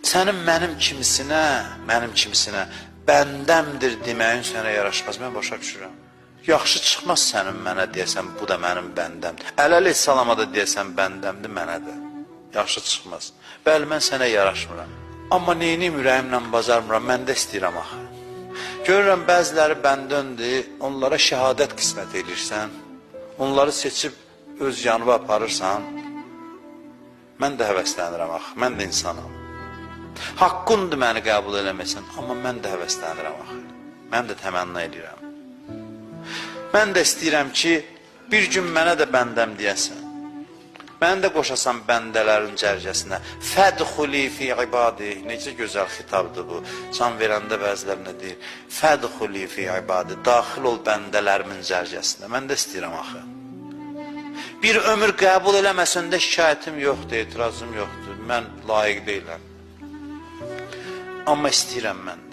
Sənin mənim kimisinə bəndəmdir deməyin sənə yaraşmaz. Mən başa düşürəm. Yaxşı çıxmaz sənin mənə deyəsən, bu da mənim bəndəmdir. Əleyhissalama da deyəsən bəndəmdir, mənə də. Yaxşı çıxmaz. Bəli, mən sənə yaraşmıram. Amma neyini ürəyimlə bacarmıram, mən də istəyirəm axı. Görürəm, bəziləri bəndöndür, onlara şəhadət qismət edirsən, onları seçib öz yanıva aparırsan, mən də həvəslənirəm axı, mən də insanam. Haqqındır məni qəbul eləməsən, amma mən də həvəslənirəm axı, mən də təmənna edirəm. Mən də istəyirəm ki, bir gün mənə də bəndəm deyəsən, məni də qoşasan bəndələrin cərgəsinə. Fədxuli fi ibadi. Necə gözəl xitabdır bu. Can verəndə bəzilər nə deyir? Fədxuli fi ibadi. Daxil ol bəndələrimin cərgəsinə. Mən də istəyirəm axı. Bir ömür qəbul eləməsəndə şikayətim yoxdur, etirazım yoxdur. Mən layiq deyiləm. Amma istəyirəm mən.